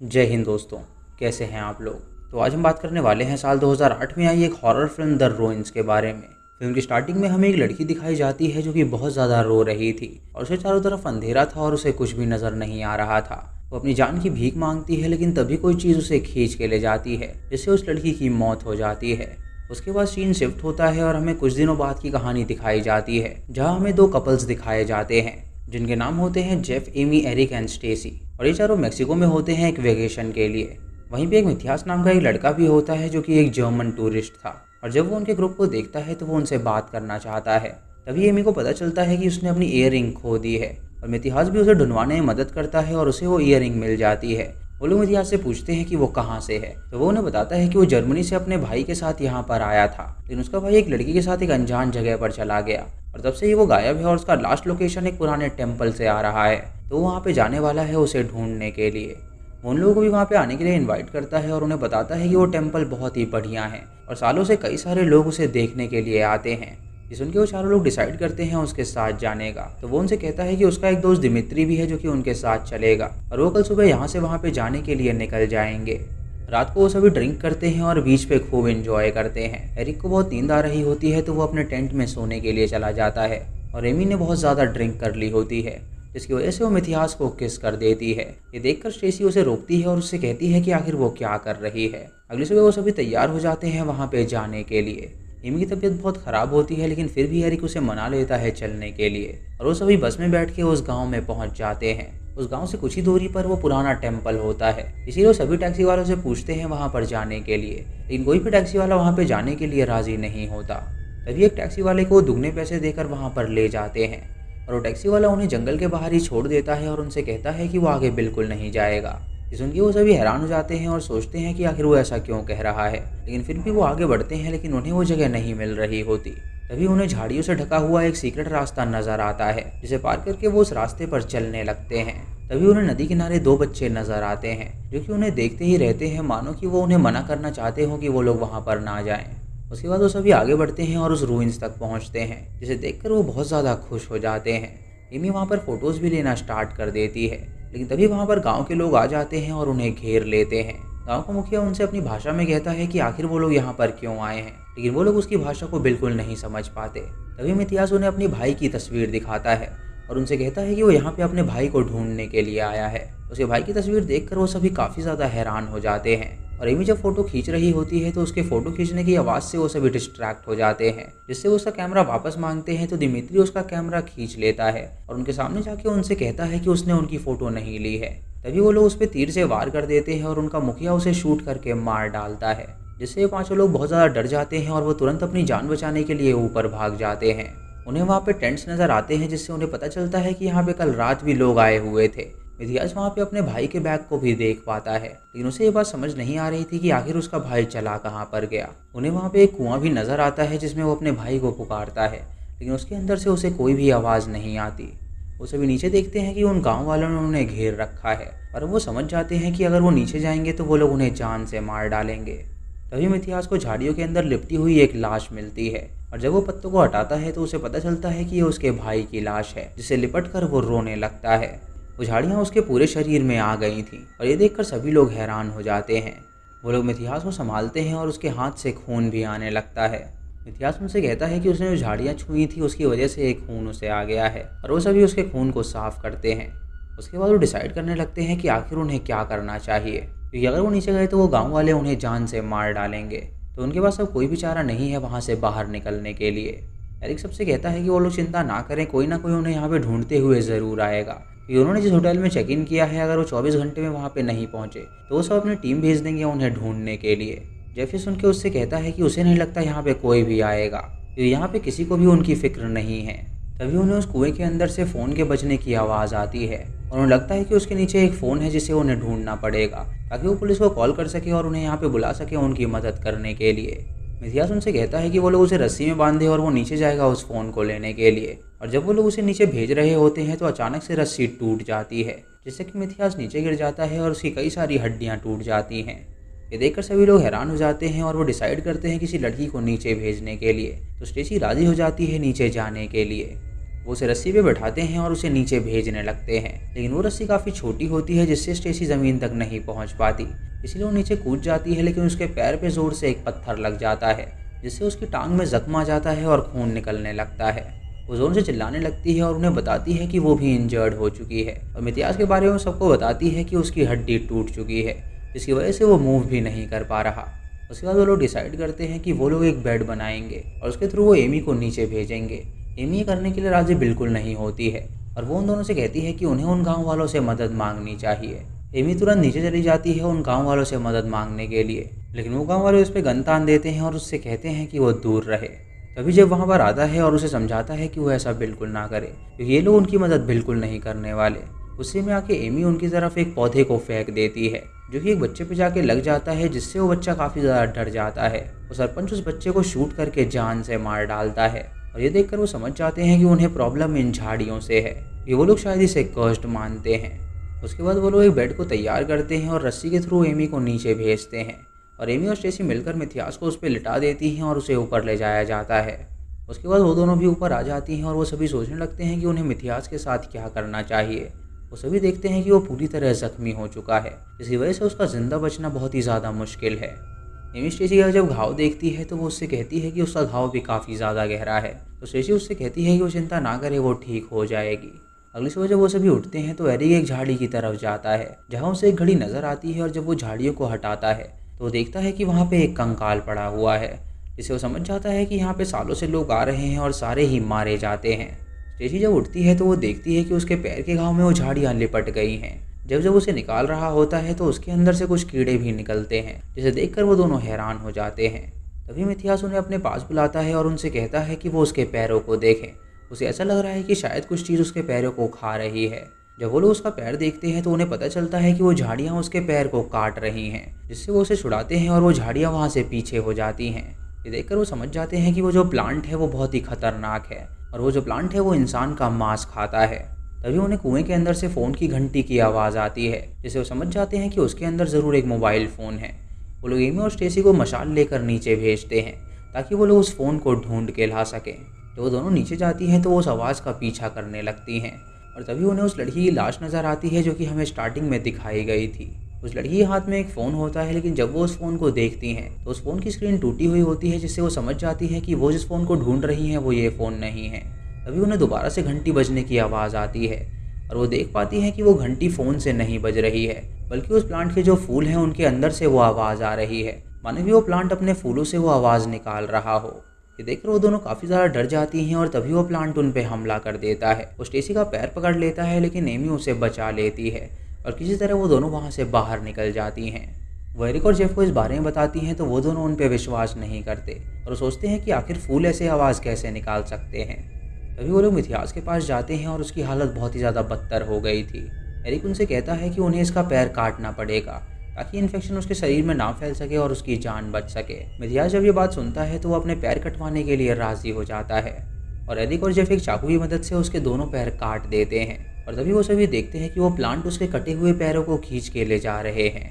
जय हिंद दोस्तों, कैसे हैं आप लोग। तो आज हम बात करने वाले हैं साल 2008 में आई एक हॉरर फिल्म द रुइंस के बारे में। फिल्म की स्टार्टिंग में हमें एक लड़की दिखाई जाती है जो कि बहुत ज़्यादा रो रही थी और उसे चारों तरफ अंधेरा था और उसे कुछ भी नज़र नहीं आ रहा था। वो अपनी जान की भीख मांगती है, लेकिन तभी कोई चीज़ उसे खींच के ले जाती है, जिससे उस लड़की की मौत हो जाती है। उसके बाद सीन शिफ्ट होता है और हमें कुछ दिनों बाद की कहानी दिखाई जाती है, जहाँ हमें दो कपल्स दिखाए जाते हैं जिनके नाम होते हैं Jeff, Amy, Eric and Stacey. और ये चारों मेक्सिको में होते हैं एक वेकेशन के लिए। वहीं पे एक मिथियास नाम का एक लड़का भी होता है जो कि एक जर्मन टूरिस्ट था, और जब वो उनके ग्रुप को देखता है तो वो उनसे बात करना चाहता है। तभी एमी को पता चलता है कि उसने अपनी ईयररिंग खो दी है, और मिथियास भी उसे ढूंढवाने में मदद करता है और उसे वो ईयररिंग मिल जाती है। वो लोग मिथियास से पूछते हैं कि वो कहाँ से है, तो वो उन्हें बताता है कि वो जर्मनी से अपने भाई के साथ यहाँ पर आया था, लेकिन उसका भाई एक लड़की के साथ एक अनजान जगह पर चला गया और तब से ही वो गायब है। और उसका लास्ट लोकेशन एक पुराने टेम्पल से आ रहा है, तो वो वहाँ पे जाने वाला है उसे ढूंढने के लिए। वो उन लोगों को भी वहाँ पे आने के लिए इनवाइट करता है और उन्हें बताता है कि वो टेम्पल बहुत ही बढ़िया है और सालों से कई सारे लोग उसे देखने के लिए आते हैं। ये सुन के वो चारों लोग डिसाइड करते हैं उसके साथ जाने का। तो वो उनसे कहता है कि उसका एक दोस्त दिमित्री भी है जो कि उनके साथ चलेगा, और वो कल सुबह यहाँ से वहाँ पे जाने के लिए निकल जाएंगे। रात को वो सभी ड्रिंक करते हैं और बीच पे खूब एंजॉय करते हैं। एरिक को बहुत नींद आ रही होती है, तो वो अपने टेंट में सोने के लिए चला जाता है, और एमी ने बहुत ज़्यादा ड्रिंक कर ली होती है, जिसकी वजह से वो मिथियास को किस कर देती है। ये देखकर स्टेसी उसे रोकती है और उससे कहती है कि आखिर वो क्या कर रही है। अगली सुबह वो सभी तैयार हो जाते हैं वहाँ पे जाने के लिए। एमी की तबीयत बहुत ख़राब होती है, लेकिन फिर भी एरिक उसे मना लेता है चलने के लिए, और वो सभी बस में बैठ के उस गाँव में पहुँच जाते हैं। उस गांव से कुछ ही दूरी पर वो पुराना टेम्पल होता है, इसीलिए वो सभी टैक्सी वालों से पूछते हैं वहां पर जाने के लिए, लेकिन कोई भी टैक्सी वाला वहां पर जाने के लिए राजी नहीं होता। तभी एक टैक्सी वाले को दुगने पैसे देकर वहां पर ले जाते हैं, और वो टैक्सी वाला उन्हें जंगल के बाहर ही छोड़ देता है और उनसे कहता है कि वो आगे बिल्कुल नहीं जाएगा। ये सुन के वो सभी हैरान हो जाते हैं और सोचते हैं कि आखिर वो ऐसा क्यों कह रहा है, लेकिन फिर भी वो आगे बढ़ते हैं, लेकिन उन्हें वो जगह नहीं मिल रही होती। तभी उन्हें झाड़ियों से ढका हुआ एक सीक्रेट रास्ता नजर आता है, जिसे पार करके वो उस रास्ते पर चलने लगते हैं। तभी उन्हें नदी किनारे दो बच्चे नजर आते हैं जो कि उन्हें देखते ही रहते हैं, मानो कि वो उन्हें मना करना चाहते हो कि वो लोग वहां पर ना जाएं। उसके बाद वो सभी आगे बढ़ते हैं और उस रूइंस तक पहुंचते हैं, जिसे देखकर वो बहुत ज़्यादा खुश हो जाते हैं। एमी वहां पर फोटोज़ भी लेना स्टार्ट कर देती है, लेकिन तभी वहां पर गाँव के लोग आ जाते हैं और उन्हें घेर लेते हैं। गाँव का मुखिया उनसे अपनी भाषा में कहता है कि आखिर वो लोग यहाँ पर क्यों आए हैं, लेकिन वो लोग उसकी भाषा को बिल्कुल नहीं समझ पाते। तभी मिथियास उन्हें अपने भाई की तस्वीर दिखाता है और उनसे कहता है कि वो यहाँ पे अपने भाई को ढूंढने के लिए आया है। उसके भाई की तस्वीर देखकर वो सभी काफ़ी ज़्यादा हैरान हो जाते हैं, और एमी जब फोटो खींच रही होती है तो उसके फोटो खींचने की आवाज़ से वो सभी डिस्ट्रैक्ट हो जाते हैं, जिससे वो उसका कैमरा वापस मांगते हैं। तो दिमित्री उसका कैमरा खींच लेता है और उनके सामने जाके उनसे कहता है कि उसने उनकी फ़ोटो नहीं ली है। तभी वो लोग उस पर तीर से वार कर देते हैं और उनका मुखिया उसे शूट करके मार डालता है, जिससे ये पांचों लोग बहुत ज़्यादा डर जाते हैं और वो तुरंत अपनी जान बचाने के लिए ऊपर भाग जाते हैं। उन्हें वहाँ पे टेंट्स नज़र आते हैं, जिससे उन्हें पता चलता है कि यहाँ पे कल रात भी लोग आए हुए थे। मिथियास वहाँ पे अपने भाई के बैग को भी देख पाता है, लेकिन उसे ये बात समझ नहीं आ रही थी कि आखिर उसका भाई चला कहाँ पर गया। उन्हें वहाँ पे एक कुआं भी नज़र आता है, जिसमें वो अपने भाई को पुकारता है, लेकिन उसके अंदर से उसे कोई भी आवाज़ नहीं आती। वो सभी नीचे देखते हैं कि उन गाँव वालों ने उन्हें घेर रखा है, और वो समझ जाते हैं कि अगर वो नीचे जाएंगे तो वो लोग उन्हें जान से मार डालेंगे। तभी मिथियास को झाड़ियों के अंदर लिपटी हुई एक लाश मिलती है, और जब वो पत्तों को हटाता है तो उसे पता चलता है कि ये उसके भाई की लाश है, जिसे लिपट कर वो रोने लगता है। वो झाड़ियाँ उसके पूरे शरीर में आ गई थीं, और ये देखकर सभी लोग हैरान हो जाते हैं। वो लोग मिथियास को संभालते हैं और उसके हाथ से खून भी आने लगता है। मिथियास उनसे कहता है कि उसने जो झाड़ियाँ छुई थी उसकी वजह से एक खून उसे आ गया है, और वो सभी उसके खून को साफ करते हैं। उसके बाद वो डिसाइड करने लगते हैं कि आखिर उन्हें क्या करना चाहिए, क्योंकि अगर वो नीचे गए तो वो गांव वाले उन्हें जान से मार डालेंगे। तो उनके पास अब कोई भी चारा नहीं है वहाँ से बाहर निकलने के लिए। एरिक सबसे कहता है कि वो लोग चिंता ना करें, कोई ना कोई उन्हें यहाँ पे ढूंढते हुए ज़रूर आएगा, क्योंकि उन्होंने जिस होटल में चेक इन किया है अगर वो 24 घंटे में वहाँ पे नहीं पहुँचे तो वो सब अपनी टीम भेज देंगे उन्हें ढूंढने के लिए। जेफी सुन के उससे कहता है कि उसे नहीं लगता यहाँ पे कोई भी आएगा, क्योंकि यहाँ पे किसी को भी उनकी फिक्र नहीं है। तभी उन्हें उस कुएं के अंदर से फ़ोन के बजने की आवाज़ आती है, और उन्हें लगता है कि उसके नीचे एक फ़ोन है जिसे उन्हें ढूंढना पड़ेगा, ताकि वो पुलिस को कॉल कर सके और उन्हें यहाँ पे बुला सके उनकी मदद करने के लिए। मिथियास उनसे कहता है कि वो लोग उसे रस्सी में बांधे और वो नीचे जाएगा उस फ़ोन को लेने के लिए। और जब वो लोग उसे नीचे भेज रहे होते हैं तो अचानक से रस्सी टूट जाती है, जिससे कि मिथियास नीचे गिर जाता है और उसकी कई सारी हड्डियाँ टूट जाती हैं। ये देखकर सभी लोग हैरान हो जाते हैं और वो डिसाइड करते हैं किसी लड़की को नीचे भेजने के लिए। तो स्टेसी राजी हो जाती है नीचे जाने के लिए। वो उसे रस्सी पे बैठाते हैं और उसे नीचे भेजने लगते हैं, लेकिन वो रस्सी काफ़ी छोटी होती है जिससे स्टेसी ज़मीन तक नहीं पहुंच पाती। इसलिए वो नीचे कूद जाती है, लेकिन उसके पैर पे ज़ोर से एक पत्थर लग जाता है जिससे उसकी टांग में जख्म आ जाता है और खून निकलने लगता है। वो जोर से चिल्लाने लगती है और उन्हें बताती है कि वो भी इंजर्ड हो चुकी है और मिथियास के बारे में सबको बताती है कि उसकी हड्डी टूट चुकी है, जिसकी वजह से वो मूव भी नहीं कर पा रहा। उसके बाद वो लोग डिसाइड करते हैं कि वो लोग एक बेड बनाएंगे और उसके थ्रू वो एमी को नीचे भेजेंगे। एमी ये करने के लिए राजी बिल्कुल नहीं होती है और वो उन दोनों से कहती है कि उन्हें उन गाँव वालों से मदद मांगनी चाहिए। एमी तुरंत नीचे चली जाती है उन गाँव वालों से मदद मांगने के लिए, लेकिन वो गाँव वाले उस पर गन तान देते हैं और उससे कहते हैं कि वो दूर रहे। तभी जब वहाँ पर आता है और उसे समझाता है कि वो ऐसा बिल्कुल ना करे क्योंकि ये लोग उनकी मदद बिल्कुल नहीं करने वाले। गुस्से में आके एमी उनकी तरफ एक पौधे को फेंक देती है जो कि एक बच्चे पे जाके लग जाता है, जिससे वो बच्चा काफ़ी ज़्यादा डर जाता है। वो सरपंच उस बच्चे को शूट करके जान से मार डालता है और ये देखकर वो समझ जाते हैं कि उन्हें प्रॉब्लम इन झाड़ियों से है, कि वो लोग शायद इसे कर्स्ड मानते हैं। उसके बाद वो लोग एक बेड को तैयार करते हैं और रस्सी के थ्रू एमी को नीचे भेजते हैं और एमी और स्टेसी मिलकर मिथियास को उस पर लिटा देती हैं और उसे ऊपर ले जाया जाता है। उसके बाद वो दोनों भी ऊपर आ जाती हैं और वो सभी सोचने लगते हैं कि उन्हें मिथियास के साथ क्या करना चाहिए। वो सभी देखते हैं कि वो पूरी तरह जख्मी हो चुका है, जिसकी वजह से उसका जिंदा बचना बहुत ही ज़्यादा मुश्किल है। एमी स्टेसी का जब घाव देखती है तो वो उससे कहती है कि उसका घाव भी काफ़ी ज़्यादा गहरा है। तो स्टेसी उससे कहती है कि वो चिंता ना करे, वो ठीक हो जाएगी। अगली सुबह जब वो सभी उठते हैं तो एरिक एक झाड़ी की तरफ जाता है जहाँ उसे एक घड़ी नज़र आती है और जब वो झाड़ियों को हटाता है तो वो देखता है कि वहाँ पे एक कंकाल पड़ा हुआ है, जिससे वो समझ जाता है कि यहाँ पे सालों से लोग आ रहे हैं और सारे ही मारे जाते हैं। स्टेसी जब उठती है तो वो देखती है कि उसके पैर के घाव में वो झाड़ियाँ लिपट गई हैं। जब उसे निकाल रहा होता है तो उसके अंदर से कुछ कीड़े भी निकलते हैं, जिसे देखकर वो दोनों हैरान हो जाते हैं। तभी मिथियास उन्हें अपने पास बुलाता है और उनसे कहता है कि वो उसके पैरों को देखें। उसे ऐसा लग रहा है कि शायद कुछ चीज़ उसके पैरों को खा रही है। जब वो लोग उसका पैर देखते हैं तो उन्हें पता चलता है कि वो झाड़ियाँ उसके पैर को काट रही हैं, जिससे वो उसे छुड़ाते हैं और वो झाड़ियाँ वहाँ से पीछे हो जाती हैं। ये देखकर वो समझ जाते हैं कि वो जो प्लांट है वो बहुत ही खतरनाक है और वो जो प्लांट है वो इंसान का मांस खाता है। तभी उन्हें कुएं के अंदर से फ़ोन की घंटी की आवाज़ आती है, जिससे वो समझ जाते हैं कि उसके अंदर ज़रूर एक मोबाइल फ़ोन है। वो लोग एमी और स्टेसी को मशाल लेकर नीचे भेजते हैं ताकि वो लोग उस फ़ोन को ढूंढ के ला सकें। जब वो दोनों नीचे जाती हैं तो वो उस आवाज़ का पीछा करने लगती हैं और तभी उन्हें उस लड़की की लाश नज़र आती है जो कि हमें स्टार्टिंग में दिखाई गई थी। उस लड़की के हाथ में एक फ़ोन होता है, लेकिन जब वो उस फ़ोन को देखती हैं तो उस फ़ोन की स्क्रीन टूटी हुई होती है, जिससे वो समझ जाती है कि वो जिस फ़ोन को ढूंढ रही हैं वो ये फ़ोन नहीं है। तभी उन्हें दोबारा से घंटी बजने की आवाज़ आती है और वो देख पाती हैं कि वो घंटी फ़ोन से नहीं बज रही है, बल्कि उस प्लांट के जो फूल हैं उनके अंदर से वो आवाज़ आ रही है, मानो कि वो प्लांट अपने फूलों से वो आवाज़ निकाल रहा हो। ये देखकर वो दोनों काफ़ी ज़्यादा डर जाती हैं और तभी वो प्लांट उन पे हमला कर देता है। वो स्टेसी का पैर पकड़ लेता है, लेकिन एमी उसे बचा लेती है और किसी तरह वो दोनों वहाँ से बाहर निकल जाती हैं। वो एरिक और जेफ को इस बारे में बताती हैं तो वो दोनों उन पर विश्वास नहीं करते और सोचते हैं कि आखिर फूल ऐसे आवाज़ कैसे निकाल सकते हैं। तभी वो लोग मिथियास के पास जाते हैं और उसकी हालत बहुत ही ज़्यादा बदतर हो गई थी। एरिक उनसे कहता है कि उन्हें इसका पैर काटना पड़ेगा ताकि इन्फेक्शन उसके शरीर में ना फैल सके और उसकी जान बच सके। मिथियास जब ये बात सुनता है तो वो अपने पैर कटवाने के लिए राज़ी हो जाता है और एरिक और जेफ एक चाकू की मदद से उसके दोनों पैर काट देते हैं और तभी वो सभी देखते हैं कि वो प्लांट उसके कटे हुए पैरों को खींच के ले जा रहे हैं।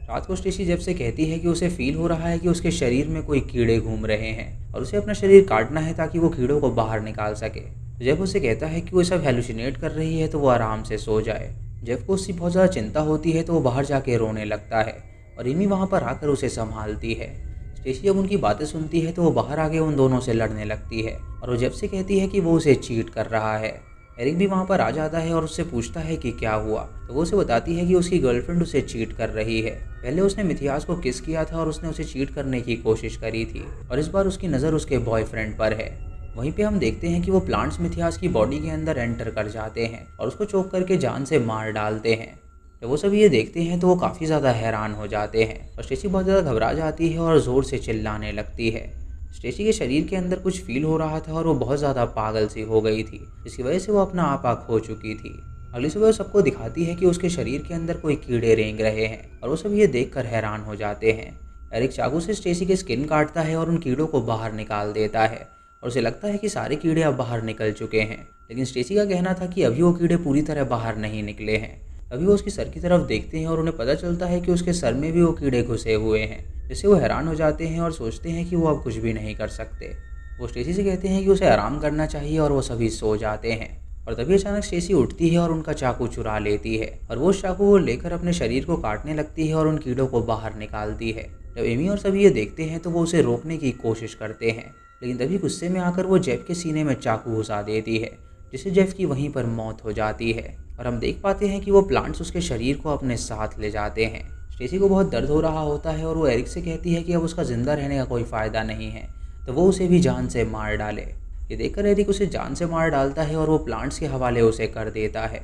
रात को स्टेसी जेफ से कहती है कि उसे फील हो रहा है कि उसके शरीर में कोई कीड़े घूम रहे हैं और उसे अपना शरीर काटना है ताकि वो कीड़ों को बाहर निकाल सके। जेफ उसे कहता है कि वो सब हेलुसिनेट कर रही है तो वो आराम से सो जाए। जेफ को उसकी बहुत ज़्यादा चिंता होती है तो वो बाहर जाके रोने लगता है और एमी वहाँ पर आकर उसे संभालती है। स्टेसी जब उनकी बातें सुनती है तो वो बाहर आके उन दोनों से लड़ने लगती है और वो जेफ से कहती है कि वो उसे चीट कर रहा है। एरिक भी वहाँ पर आ जाता है और उससे पूछता है कि क्या हुआ, तो वो उसे बताती है कि उसकी गर्लफ्रेंड उसे चीट कर रही है। पहले उसने मिथियास को किस किया था और उसने उसे चीट करने की कोशिश करी थी और इस बार उसकी नज़र उसके बॉयफ्रेंड पर है। वहीं पे हम देखते हैं कि वो प्लांट्स मिथियास की बॉडी के अंदर एंटर कर जाते हैं और उसको चोक करके जान से मार डालते हैं। जब वो सभी ये देखते हैं तो वो काफ़ी ज़्यादा हैरान हो जाते हैं और स्टेसी बहुत ज़्यादा घबरा जाती है और ज़ोर से चिल्लाने लगती है। स्टेसी के शरीर के अंदर कुछ फील हो रहा था और वो बहुत ज़्यादा पागल सी हो गई थी, जिसकी वजह से वो अपना आपा खो चुकी थी। अगली सुबह सबको दिखाती है कि उसके शरीर के अंदर कोई कीड़े रेंग रहे हैं और वो सब ये देखकर हैरान हो जाते हैं। एरिक चाकू से स्टेसी के स्किन काटता है और उन कीड़ों को बाहर निकाल देता है और उसे लगता है कि सारे कीड़े अब बाहर निकल चुके हैं, लेकिन स्टेसी का कहना था कि अभी वो कीड़े पूरी तरह बाहर नहीं निकले हैं। अभी वो उसके सर की तरफ देखते हैं और उन्हें पता चलता है कि उसके सर में भी वो कीड़े घुसे हुए हैं, जिससे वो हैरान हो जाते हैं और सोचते हैं कि वो अब कुछ भी नहीं कर सकते। वो स्टेसी से कहते हैं कि उसे आराम करना चाहिए और वो सभी सो जाते हैं। और तभी अचानक स्टेसी उठती है और उनका चाकू चुरा लेती है और वो उस चाकू को लेकर अपने शरीर को काटने लगती है और उन कीड़ों को बाहर निकालती है। जब एमी और सभी ये देखते हैं तो वो उसे रोकने की कोशिश करते हैं, लेकिन तभी गुस्से में आकर वो जेफ के सीने में चाकू घुसा देती है, जिससे जेफ की वहीं पर मौत हो जाती है। और हम देख पाते हैं कि वो प्लांट्स उसके शरीर को अपने साथ ले जाते हैं। स्टेसी को बहुत दर्द हो रहा होता है और वो एरिक से कहती है कि अब उसका जिंदा रहने का कोई फ़ायदा नहीं है, तो वो उसे भी जान से मार डाले। ये देखकर एरिक उसे जान से मार डालता है और वो प्लांट्स के हवाले उसे कर देता है।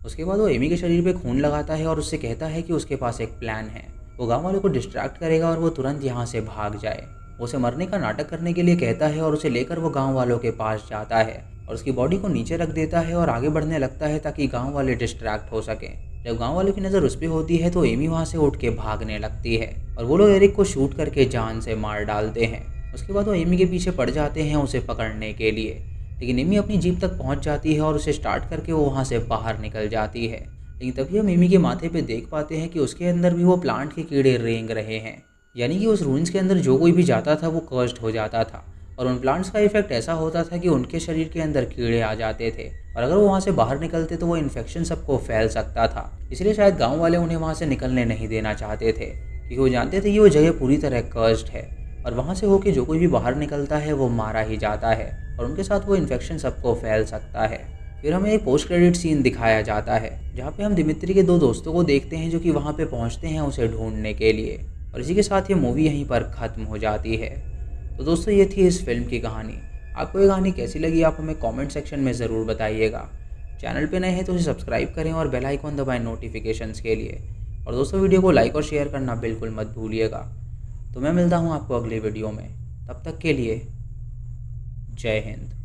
उसके बाद वो एमी के शरीर पे खून लगाता है और उससे कहता है कि उसके पास एक प्लान है, वो गाँव वालों को डिस्ट्रैक्ट करेगा और वो तुरंत यहाँ से भाग जाए। वो उसे मरने का नाटक करने के लिए कहता है और उसे लेकर वो गाँव वालों के पास जाता है और उसकी बॉडी को नीचे रख देता है और आगे बढ़ने लगता है ताकि गाँव वाले डिस्ट्रैक्ट हो सकें। जब गांव वालों की नज़र उस पर होती है तो एमी वहां से उठ के भागने लगती है और वो लोग एरिक को शूट करके जान से मार डालते हैं। उसके बाद वो एमी के पीछे पड़ जाते हैं उसे पकड़ने के लिए, लेकिन एमी अपनी जीप तक पहुंच जाती है और उसे स्टार्ट करके वो वहां से बाहर निकल जाती है। लेकिन तभी हम एमी के माथे पे देख पाते हैं कि उसके अंदर भी वो प्लांट के कीड़े रेंग रहे हैं, यानी कि उस रूइंस के अंदर जो कोई भी जाता था वो कर्स्ड हो जाता था और उन प्लांट्स का इफेक्ट ऐसा होता था कि उनके शरीर के अंदर कीड़े आ जाते थे और अगर वो वहाँ से बाहर निकलते तो वो इन्फेक्शन सबको फैल सकता था। इसलिए शायद गांव वाले उन्हें वहाँ से निकलने नहीं देना चाहते थे, क्योंकि वो जानते थे कि वो जगह पूरी तरह कर्स्ड है और वहाँ से होके जो कोई भी बाहर निकलता है वो मारा ही जाता है और उनके साथ वो इन्फेक्शन सबको फैल सकता है। फिर हमें एक पोस्ट क्रेडिट सीन दिखाया जाता है जहाँ पे हम दिमित्री के दो दोस्तों को देखते हैं जो कि वहाँ पे पहुँचते हैं उसे ढूंढने के लिए, और इसी के साथ ये मूवी यहीं पर ख़त्म हो जाती है। तो दोस्तों ये थी इस फिल्म की कहानी। आपको ये कहानी कैसी लगी आप हमें कमेंट सेक्शन में ज़रूर बताइएगा। चैनल पे नए हैं तो इसे सब्सक्राइब करें और बेल आइकन दबाएं नोटिफिकेशंस के लिए। और दोस्तों वीडियो को लाइक और शेयर करना बिल्कुल मत भूलिएगा। तो मैं मिलता हूँ आपको अगले वीडियो में, तब तक के लिए जय हिंद।